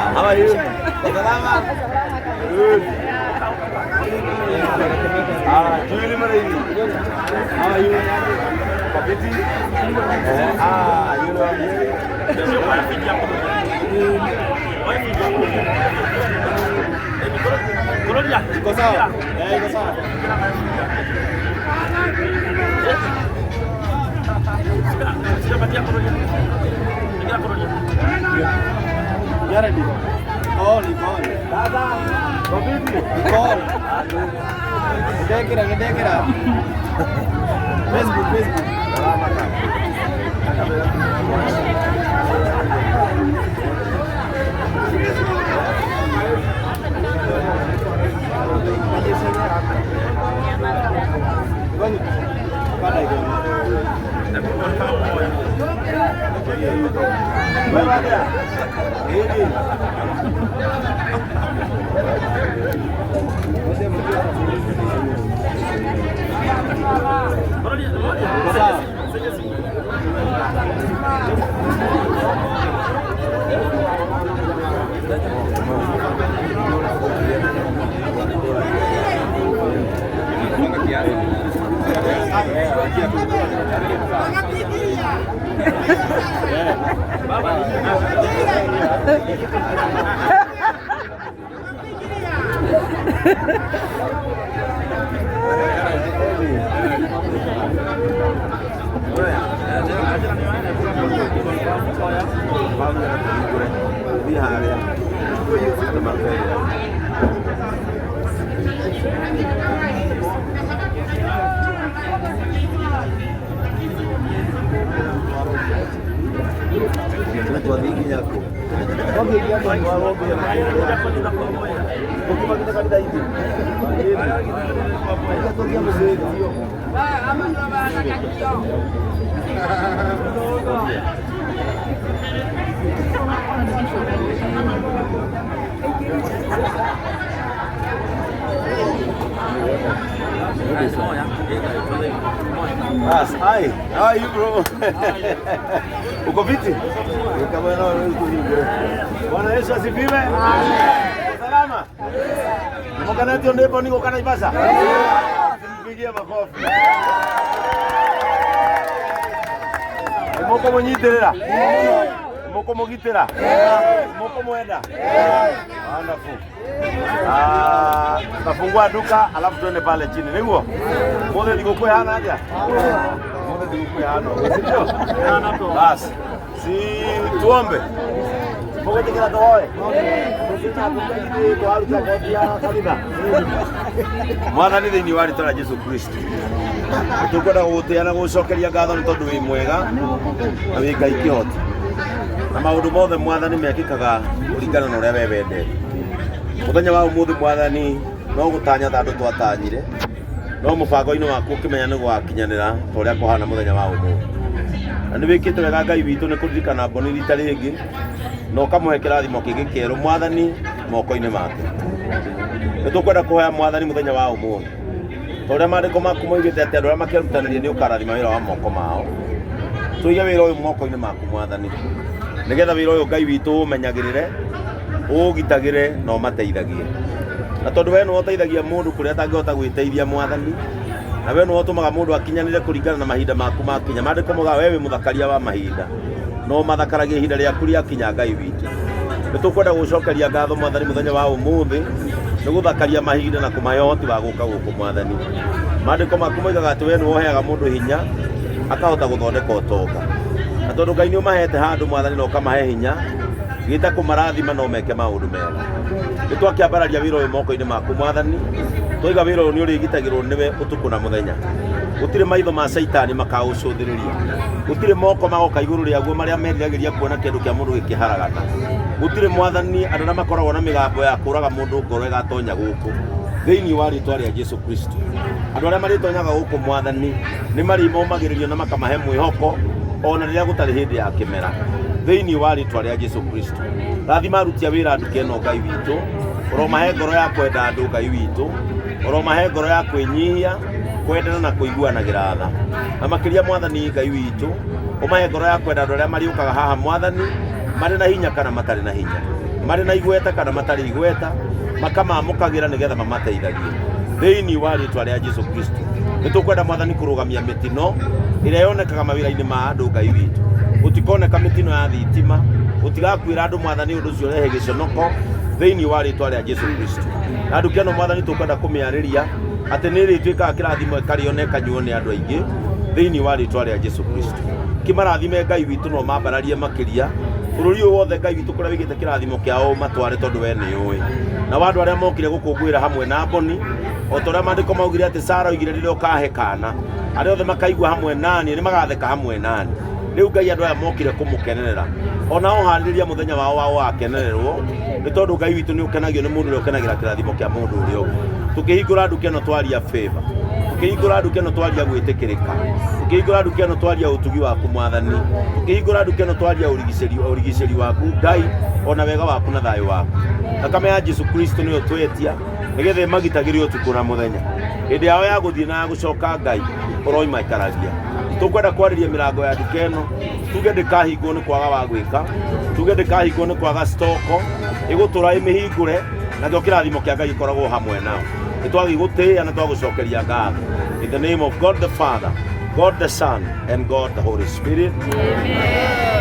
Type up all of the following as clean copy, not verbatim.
How are you? Selamat. Good. Julie Marie. How are you? Kapiti. You know. Iko sawa. Iko sawa. Siapa poronya? Ini poronya. Ya ready. Nicole. Dada. Kapiti. Nicole. Gede kira. Facebook. Hi, how are you bro? Uko fiti? Kama uko hivi. Bwana Yesu asifiwe. Salama. Mkana ndio ndipo niko kana Ibasa. Mpigie makofi. Moko monyiterera. Moko mogitera. Moko moenda. Wonderful. Tafungua duka alafu tuende pale chini. Niguo. Mbona niko kwa hana haja? Mbona niko kwa hana? Sio? Basi. Si tuombe. Mugutikira tuhoe tucina tukaithie twaruta koti ya kanitha Mwathani thiini wa ritwa rĩa Jesu Kristo tukwenda gũgũtĩĩa na gũgũcokeria ngatho nĩ tondũ wĩ mwega na wĩ Ngai kĩhoti na maũndũ mothe Mwathani mekĩkaga kũringana na ũrĩa we wendete. Mũthenya wa ũmũthĩ Mwathani no gũtanya ta andũ twatanyire no mũbango-inĩ waku ũkĩmenya nĩ gwakinyanĩra ta ũrĩa kũhana mũthenya wa ũmũthĩ. Na nĩ wĩkĩte wega Ngai witũ nĩ kũririkana Boni rita rĩngĩ na ũkamũhe kĩrathimo kĩngĩ kĩerũ Mwathani moko-inĩ make. Nĩ tũkwenda kũhoya Mwathani mũthenya wa ũmũthĩ ta ũrĩa maandĩko maku moigĩte atĩ andũ arĩa makĩrutanĩria nĩ ũkarathima wĩra wa moko mao. Tũige wĩra ũyũ moko-inĩ maku Mwathani nĩgetha wĩra ũyũ Ngai witũ ũmenyagĩrĩre ũũgitagĩre na ũmateithagie. Na tondũ we nĩwe ũteithagia mũndũ kũrĩa atangĩhota gwĩteithia Mwathani na we nĩwe ũtũmaga mũndũ akinyanĩre kũringana na mahinda maku makinya. Maandĩko moigaga we wĩ mũthakaria wa mahinda no mathakaragia ihinda rĩaku rĩakinya Ngai witũ. Nĩ tũkwenda gũcokeria ngatho Mwathani mũthenya wa ũmũthĩ nĩ gũthakaria mahinda na kũmahe ũhoti wa gũka gũkũ Mwathani. Maandĩko maku moigaga atĩ we nĩwe ũheaga mũndũ hinya akahota gũthondeka ũtonga. Na tondũ Ngai nĩ ũmahete handũ Mwathani na ũkamahe hinya gĩta kũmarathima no meke maũndũ mega. Nĩ twakĩambararia wĩra ũyũ moko-inĩ maku Mwathani tũiga wĩra ũyũ nĩ ũrĩgitagĩrwo nĩwe ũtukũ na mũthenya. Gũtirĩ maitho ma Saitani makaũcũthĩrĩria, gũtirĩ moko magoka igũrũ rĩaguo marĩa meriragĩria kuona kĩndũ kĩa mũndũ gĩkĩharagana. Gũtirĩ Mwathani andũ arĩa makoragwo na mĩgambo ya kũraga mũndũ ngoro ĩgatonya gũkũ thĩinĩ wa rĩtwa rĩa Jesu Kristo. Andũ arĩa marĩtonyaga gũkũ Mwathani nĩ marimomagĩrĩrio na makamahe mwĩhoko ona rĩrĩa gũtarĩ hĩndĩ ya kĩmera thĩinĩ wa rĩtwa rĩa Jesu Kristo. Rathima aruti a wĩra nduka ĩno Ngai witũ, ũromahe ngoro ya kwenda andũ Ngai witũ, ũromahe ngoro ya kwĩnyihia kwendana na kũiguanagĩra tha. Na makĩria Mwathani Ngai witũ ũmahe ngoro ya kwenda andũ arĩa mariũkaga haha Mwathani marĩ na hinya kana matarĩ na hinya, marĩ na igweta kana matarĩ igweta, makamamũkagĩra nĩgetha mamateithagie thĩinĩ wa rĩtwa rĩa Jesu Kristo. Nĩ tũkwenda Mwathani kũrũgamia mĩtino ĩrĩa yonekaga mawĩra-inĩ ma andũ Ngai witũ. Gũtikoneka mĩtino ya thitima, gũtigakwĩra andũ Mwathani ũndũ ũcio ũrehe gĩconoko thĩinĩ wa rĩtwa rĩa Jesu Kristo. Na nduka ĩno Mwathani tũkwenda kũmĩarĩria atĩ nĩ ĩrĩtuĩkaga kĩrathimo ĩkarĩona ĩkanyuo nĩ andũ aingĩ thĩinĩ wa rĩtwa rĩa Jesu Kristo. Kĩmarathime Ngai witũ no mambararie makĩria bũrũri ũyũ wothe Ngai witũ kũrĩa wĩigĩte kĩrathimo kĩao matware tondũ we nĩ ũĩ. Na andũ arĩa mokire gũkũngũĩra hamwe na Boni o ta ũrĩa maandĩko maugire atĩ Sara oigire rĩrĩa ũkahe kana arĩa othe makaigua hamwe naniĩ nĩ magatheka hamwe nani. Rĩu Ngai andũ aya mokire kũmũkenerera ona oharĩrĩria mũthenya wao wa wakenererwo nĩ tondũ Ngai witũ nĩ ũkenagio nĩ mũndũ ũrĩa ũkenagĩra kĩrathimo kĩa mũndũ ũrĩa ũngĩ. Tũkĩhingũra nduka ĩno twaria favor, tũkĩhingũra nduka ĩno twaria gwĩtĩkĩrĩka, tũkĩhingũra nduka ĩno twaria ũtugi waku Mwathani, tũkĩhingũra nduka ĩno twaria ũrigicĩri waku Ngai ona wega waku na thayũ waku. Thakame ya Jesu Kristo nĩyo twetia nĩgetha ĩmagitagĩre ũtukũ na mũthenya. Hĩndĩ yao ya gũthiĩ na gũcoka Ngai ũroimaikaragia. Tũkwenda kwarĩria mĩrango ya nduka ĩno tuge ndĩkahingwo nĩ kwaga wa gwĩka, tuge ndĩkahingwo nĩ kwaga stoko, ĩgũtũra ĩmĩhingũre na kĩo kĩrathimo kĩa Ngai gĩkoragwo hamwe nao. Nĩ twagĩgũtĩĩa na twagũcokeria ngatho. In the name of God the Father, God the Son and God the Holy Spirit.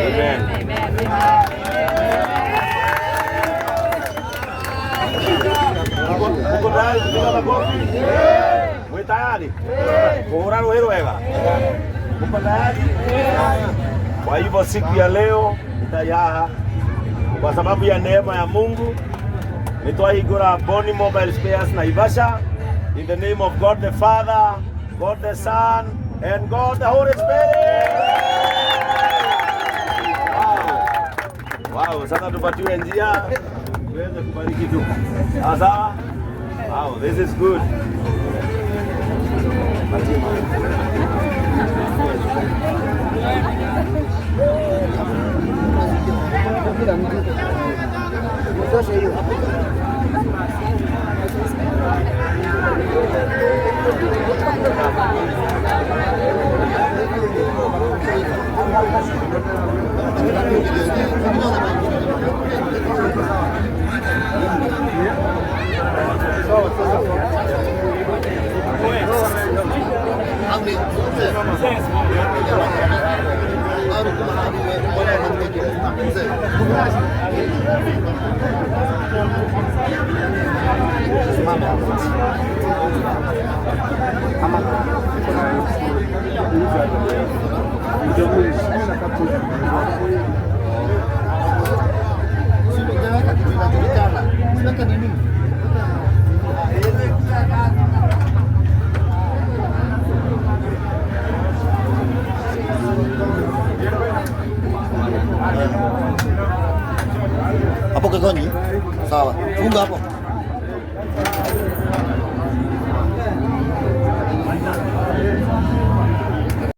Amen. Uko tayari kupiga makofi? Wewe tayari? Kuhura roho wega. Uko tayari? Kwa hivyo siku ya leo nitayaha kwa sababu ya neema ya Mungu nitwahingũra Boni Mobile Spares Naivasha. In the name of God the Father, God the Son and God the Holy Spirit. Wow, sasa tupatiwe njia tuweze kubariki tu. Sasa, wow, this is good. Hapo Kigonyi. Sawa. Funga hapo.